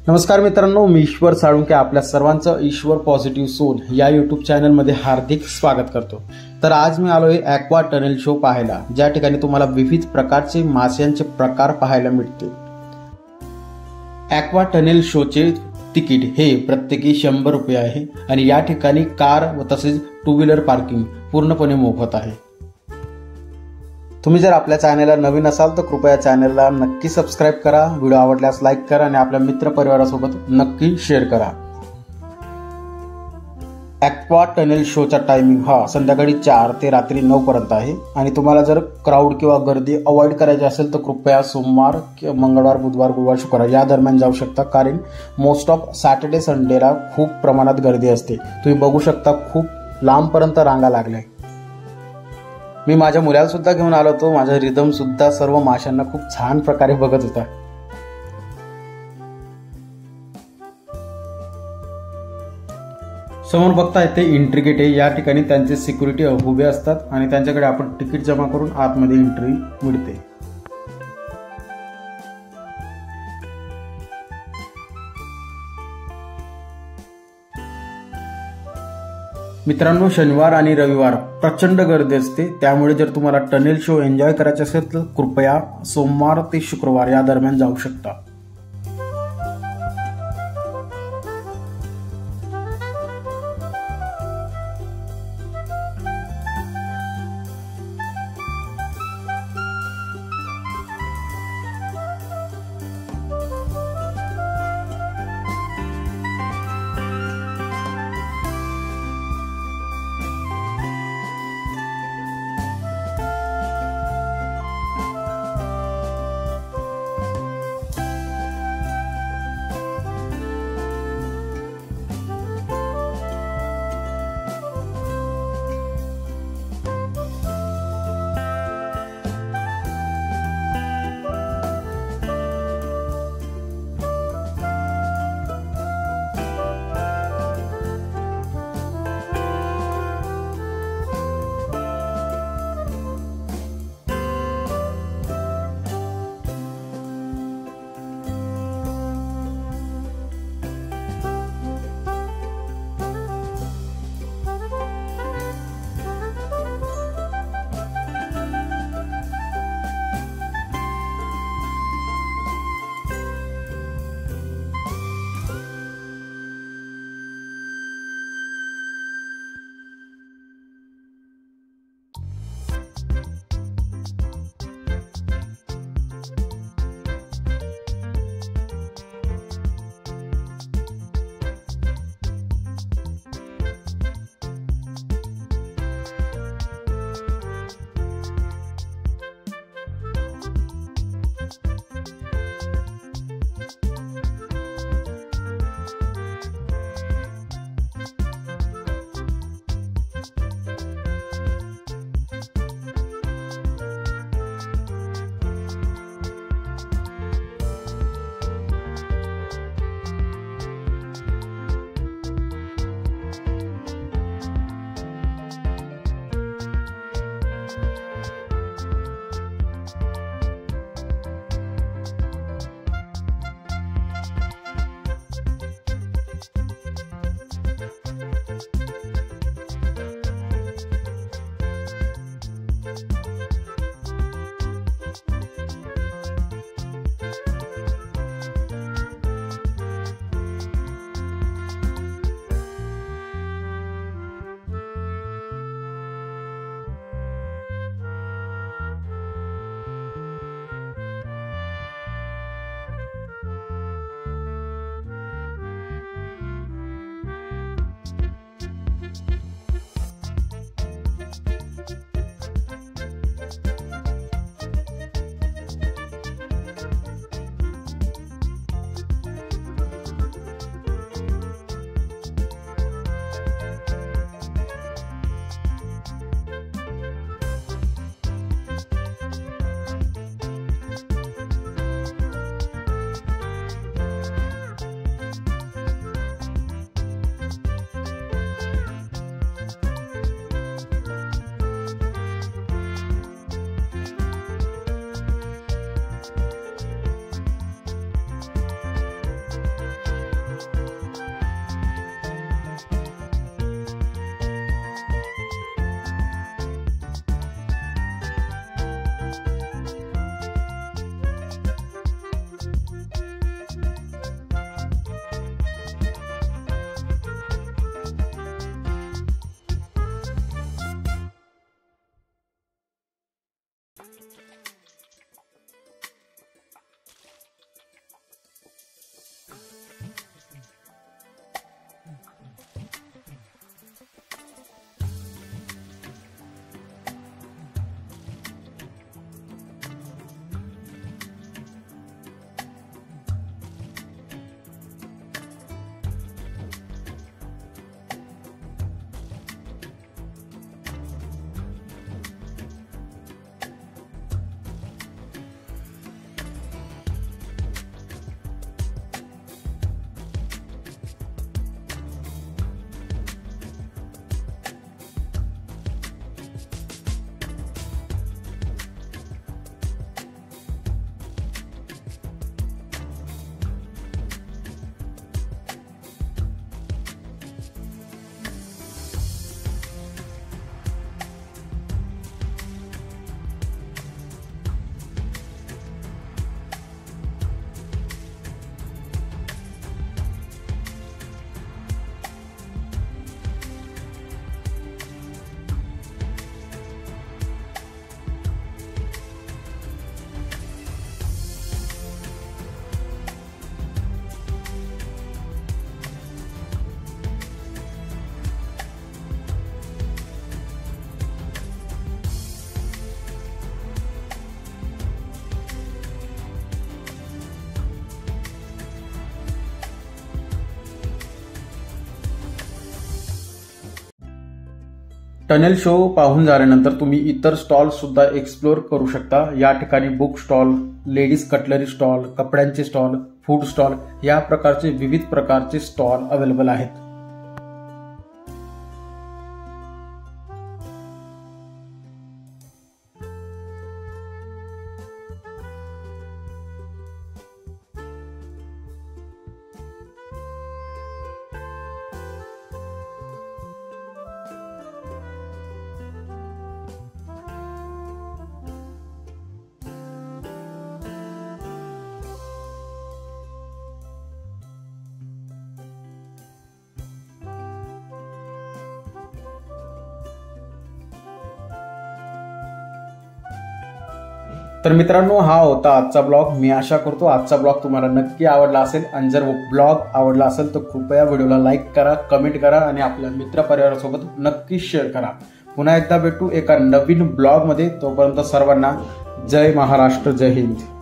नमस्कार मित्रांनो, मी ईश्वर साळुंके आपल्या सर्वांचं ईश्वर पॉझिटिव्ह सोल या यूट्यूब चॅनलमध्ये हार्दिक स्वागत करतो। तर आज मी आलोय ॲक्वा टनेल शो पाहायला, ज्या ठिकाणी तुम्हाला विविध प्रकारचे माशांचे प्रकार पाहायला मिळतील। ॲक्वा टनेल शोचे तिकीट हे प्रत्येकी 100 रुपये आहे आणि या ठिकाणी कार व तसेच टू व्हीलर पार्किंग पूर्णपणे मोफत आहे। तुम्ही जर आपल्या चॅनलला नवीन असाल तर कृपया चॅनलला नक्की सबस्क्राइब करा, व्हिडिओ आवडल्यास लाईक करा आणि आपल्या मित्रपरिवारासोबत नक्की शेअर करा। ॲक्वा टनेल शोचा टायमिंग हा संध्याकाळी 4 ते रात्री 9 पर्यंत आहे आणि तुम्हाला जर क्राऊड किंवा गर्दी अवॉइड करायची असेल तर कृपया सोमवार, मंगळवार, बुधवार, गुरुवार, शुक्रवार या दरम्यान जाऊ शकता, कारण मोस्ट ऑफ सॅटर्डे संडेला खूप प्रमाणात गर्दी असते। तुम्ही बघू शकता खूप लांबपर्यंत रांगा लागल्या। मी माझ्या मुलाला सुद्धा घेऊन आलो होतो। माझा रिदम सुद्धा सर्व माशांना खूप छान प्रकारे बघत होता। समोर बघता येते एंट्री गेट आहे। या ठिकाणी त्यांचे सिक्युरिटी उभे असतात आणि त्यांच्याकडे आपण तिकीट जमा करून आतमध्ये एंट्री मिळते। मित्रांनो, शनिवार आणि रविवार प्रचंड गर्दी असते, त्यामुळे जर तुम्हाला टनेल शो एन्जॉय करायचे असेल तर कृपया सोमवार ते शुक्रवार या दरम्यान जाऊ शकता। टनेल शो पाहून झाल्यानंतर तुम्ही इतर स्टॉल सुद्धा एक्सप्लोर करू शकता। या ठिकाणी book stall, ladies cutlery stall, कपड्यांचे स्टॉल, फूड स्टॉल या प्रकारचे विविध प्रकारचे स्टॉल अवेलेबल आहेत। तर मित्रांनो, हा होता आजचा ब्लॉग। मी आशा करतो आजचा ब्लॉग तुम्हाला नक्की आवडला असेल आणि जर ब्लॉग आवडला असेल तर कृपया व्हिडिओला लाईक करा, कमेंट करा आणि आपल्या मित्रपरिवारासोबत नक्की शेअर करा। पुन्हा एकदा भेटू एका नवीन ब्लॉगमध्ये। तोपर्यंत सर्वांना जय महाराष्ट्र, जय हिंद।